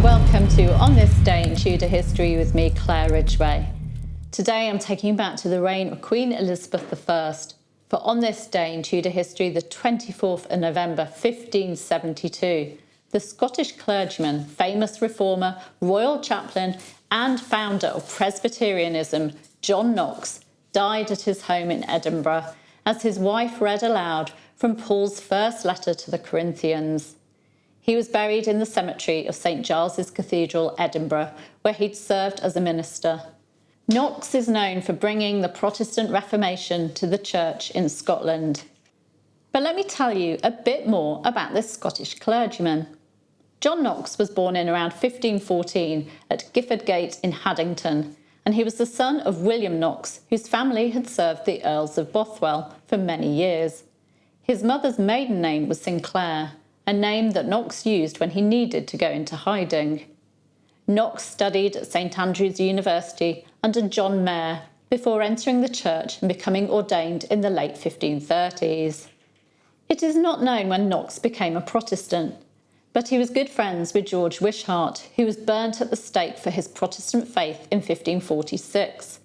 Welcome to On This Day in Tudor History with me, Claire Ridgway. Today I'm taking you back to the reign of Queen Elizabeth I. For on this day in Tudor history, the 24th of November 1572, the Scottish clergyman, famous reformer, royal chaplain and founder of Presbyterianism, John Knox, died at his home in Edinburgh as his wife read aloud from Paul's first letter to the Corinthians. He was buried in the cemetery of St Giles's Cathedral, Edinburgh, where he'd served as a minister. Knox is known for bringing the Protestant Reformation to the church in Scotland. But let me tell you a bit more about this Scottish clergyman. John Knox was born in around 1514 at Gifford Gate in Haddington, and he was the son of William Knox, whose family had served the Earls of Bothwell for many years. His mother's maiden name was Sinclair, a name that Knox used when he needed to go into hiding. Knox studied at St Andrews University under John Mayer before entering the church and becoming ordained in the late 1530s. It is not known when Knox became a Protestant, but he was good friends with George Wishart, who was burnt at the stake for his Protestant faith in 1546.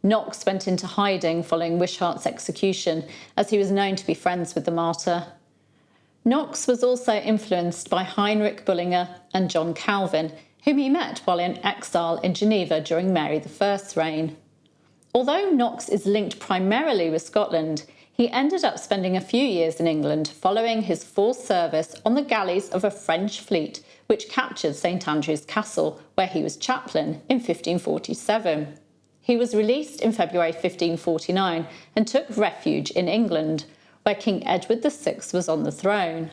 Knox went into hiding following Wishart's execution, as he was known to be friends with the martyr. Knox was also influenced by Heinrich Bullinger and John Calvin, whom he met while in exile in Geneva during Mary I's reign. Although Knox is linked primarily with Scotland, he ended up spending a few years in England following his forced service on the galleys of a French fleet which captured St Andrews Castle, where he was chaplain, in 1547. He was released in February 1549 and took refuge in England, where King Edward VI was on the throne.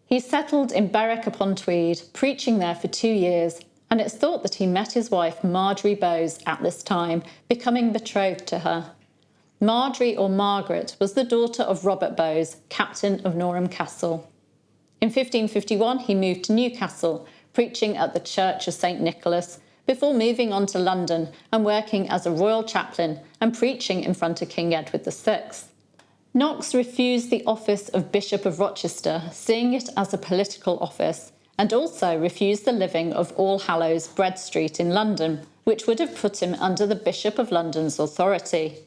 He settled in Berwick-upon-Tweed, preaching there for 2 years, and it's thought that he met his wife Marjorie Bowes at this time, becoming betrothed to her. Marjorie, or Margaret, was the daughter of Robert Bowes, captain of Norham Castle. In 1551 he moved to Newcastle, preaching at the Church of St Nicholas, before moving on to London and working as a royal chaplain and preaching in front of King Edward VI. Knox refused the office of Bishop of Rochester, seeing it as a political office, and also refused the living of All Hallows, Bread Street in London, which would have put him under the Bishop of London's authority.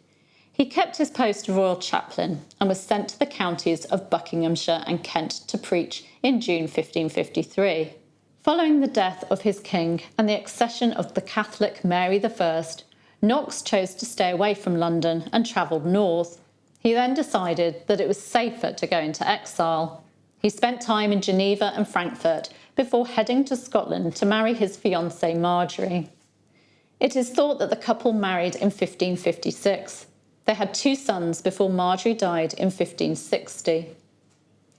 He kept his post of royal chaplain and was sent to the counties of Buckinghamshire and Kent to preach in June 1553. Following the death of his king and the accession of the Catholic Mary I, Knox chose to stay away from London and travelled north. He then decided that it was safer to go into exile. He spent time in Geneva and Frankfurt before heading to Scotland to marry his fiancée Marjorie. It is thought that the couple married in 1556. They had 2 sons before Marjorie died in 1560.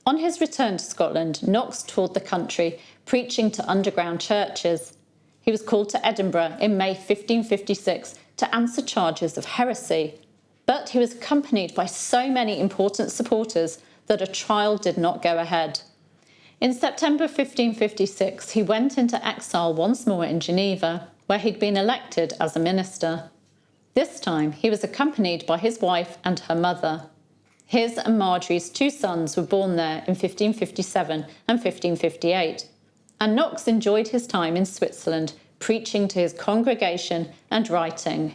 On his return to Scotland, Knox toured the country, preaching to underground churches. He was called to Edinburgh in May 1556 to answer charges of heresy, but he was accompanied by so many important supporters that a trial did not go ahead. In September 1556, he went into exile once more in Geneva, where he'd been elected as a minister. This time, he was accompanied by his wife and her mother. His and Marjorie's 2 sons were born there in 1557 and 1558, and Knox enjoyed his time in Switzerland, preaching to his congregation and writing.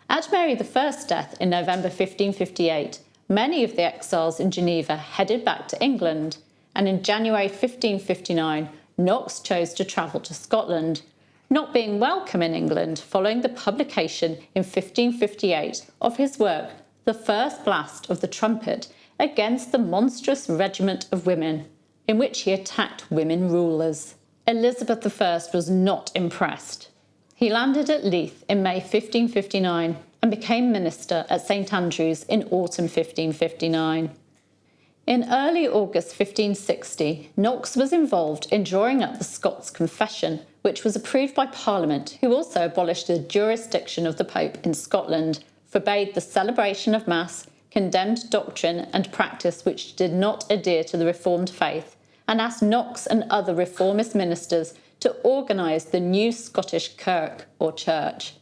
At Mary I's death in November 1558, many of the exiles in Geneva headed back to England, and in January 1559, Knox chose to travel to Scotland, not being welcome in England following the publication in 1558 of his work, The First Blast of the Trumpet, against the Monstrous Regiment of Women, in which he attacked women rulers. Elizabeth I was not impressed. He landed at Leith in May 1559 and became minister at St Andrews in autumn 1559. In early August 1560, Knox was involved in drawing up the Scots Confession, which was approved by Parliament, who also abolished the jurisdiction of the Pope in Scotland, forbade the celebration of Mass, condemned doctrine and practice which did not adhere to the Reformed faith, and asked Knox and other reformist ministers to organise the new Scottish Kirk, or Church.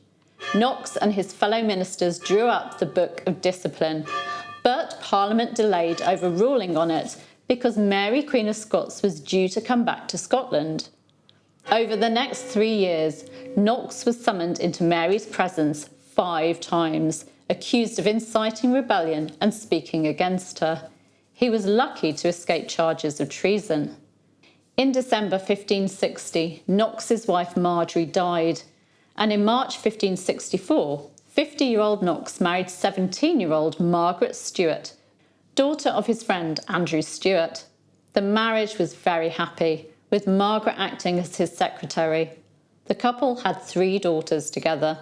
Knox and his fellow ministers drew up the Book of Discipline, but Parliament delayed overruling on it because Mary, Queen of Scots, was due to come back to Scotland. Over the next 3 years, Knox was summoned into Mary's presence 5 times, accused of inciting rebellion and speaking against her. He was lucky to escape charges of treason. In December 1560, Knox's wife Margaret died, and in March 1564, 50-year-old Knox married 17-year-old Margaret Stuart, daughter of his friend Andrew Stuart. The marriage was very happy, with Margaret acting as his secretary. The couple had 3 daughters together.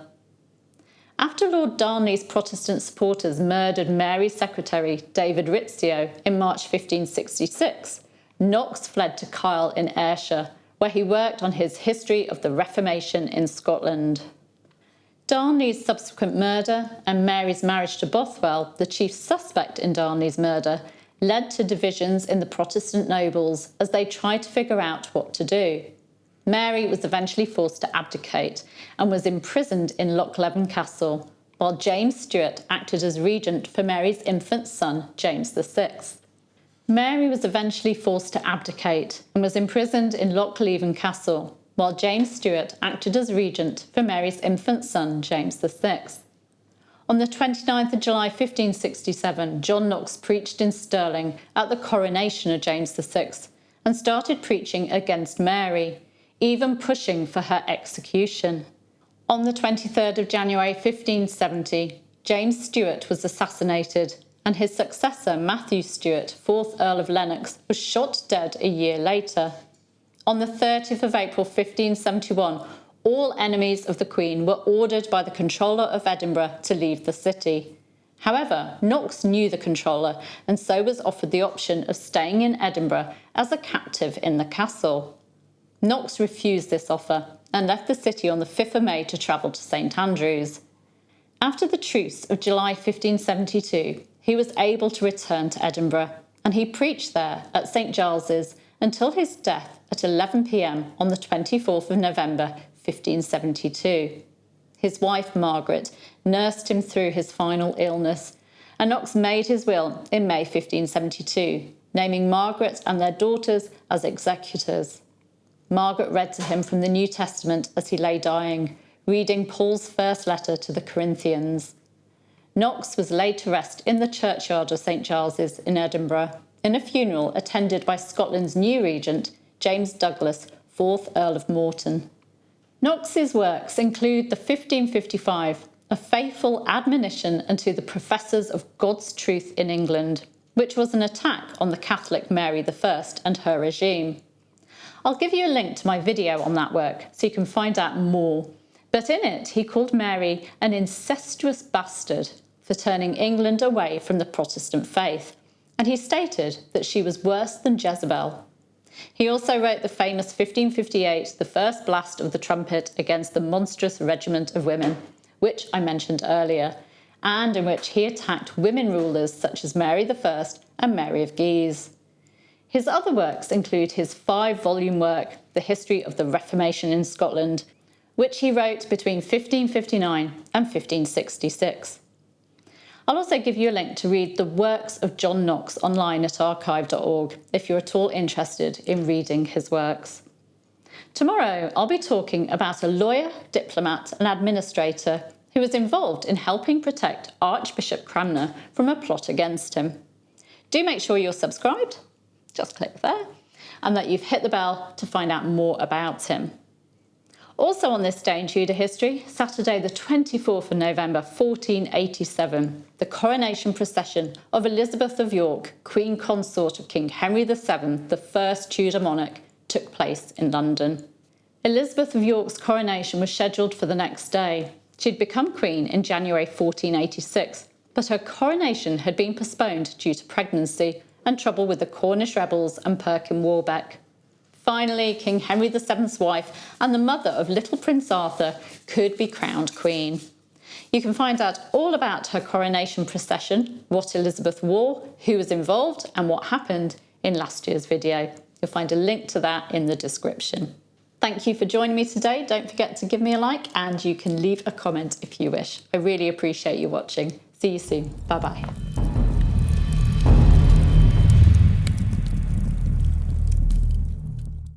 After Lord Darnley's Protestant supporters murdered Mary's secretary, David Rizzio, in March 1566, Knox fled to Kyle in Ayrshire, where he worked on his History of the Reformation in Scotland. Darnley's subsequent murder and Mary's marriage to Bothwell, the chief suspect in Darnley's murder, led to divisions in the Protestant nobles as they tried to figure out what to do. Mary was eventually forced to abdicate and was imprisoned in Lochleven Castle, while James Stuart acted as regent for Mary's infant son, James VI. Mary was eventually forced to abdicate and was imprisoned in Lochleven Castle, while James Stuart acted as regent for Mary's infant son, James VI. On the 29th of July 1567, John Knox preached in Stirling at the coronation of James VI and started preaching against Mary, even pushing for her execution. On the 23rd of January 1570, James Stuart was assassinated, and his successor, Matthew Stuart, 4th Earl of Lennox, was shot dead a year later. On the 30th of April 1571, all enemies of the Queen were ordered by the Controller of Edinburgh to leave the city. However, Knox knew the Controller and so was offered the option of staying in Edinburgh as a captive in the castle. Knox refused this offer and left the city on the 5th of May to travel to St Andrews. After the Truce of July 1572, he was able to return to Edinburgh, and he preached there at St Giles's until his death at 11 p.m. on the 24th of November 1572. His wife, Margaret, nursed him through his final illness, and Knox made his will in May 1572, naming Margaret and their daughters as executors. Margaret read to him from the New Testament as he lay dying, reading Paul's first letter to the Corinthians. Knox was laid to rest in the churchyard of St Giles's in Edinburgh, in a funeral attended by Scotland's new regent, James Douglas, 4th Earl of Morton. Knox's works include the 1555, A Faithful Admonition unto the Professors of God's Truth in England, which was an attack on the Catholic Mary I and her regime. I'll give you a link to my video on that work so you can find out more, but in it he called Mary an incestuous bastard for turning England away from the Protestant faith, and he stated that she was worse than Jezebel. He also wrote the famous 1558, The First Blast of the Trumpet against the Monstrous Regiment of Women, which I mentioned earlier, and in which he attacked women rulers such as Mary I and Mary of Guise. His other works include his 5-volume work, The History of the Reformation in Scotland, which he wrote between 1559 and 1566. I'll also give you a link to read the works of John Knox online at archive.org if you're at all interested in reading his works. Tomorrow, I'll be talking about a lawyer, diplomat and administrator who was involved in helping protect Archbishop Cranmer from a plot against him. Do make sure you're subscribed, just click there, and that you've hit the bell to find out more about him. Also on this day in Tudor history, Saturday the 24th of November 1487, the coronation procession of Elizabeth of York, Queen Consort of King Henry VII, the first Tudor monarch, took place in London. Elizabeth of York's coronation was scheduled for the next day. She'd become queen in January 1486, but her coronation had been postponed due to pregnancy and trouble with the Cornish rebels and Perkin Warbeck. Finally, King Henry VII's wife and the mother of little Prince Arthur could be crowned queen. You can find out all about her coronation procession, what Elizabeth wore, who was involved and what happened in last year's video. You'll find a link to that in the description. Thank you for joining me today. Don't forget to give me a like and you can leave a comment if you wish. I really appreciate you watching. See you soon. Bye-bye.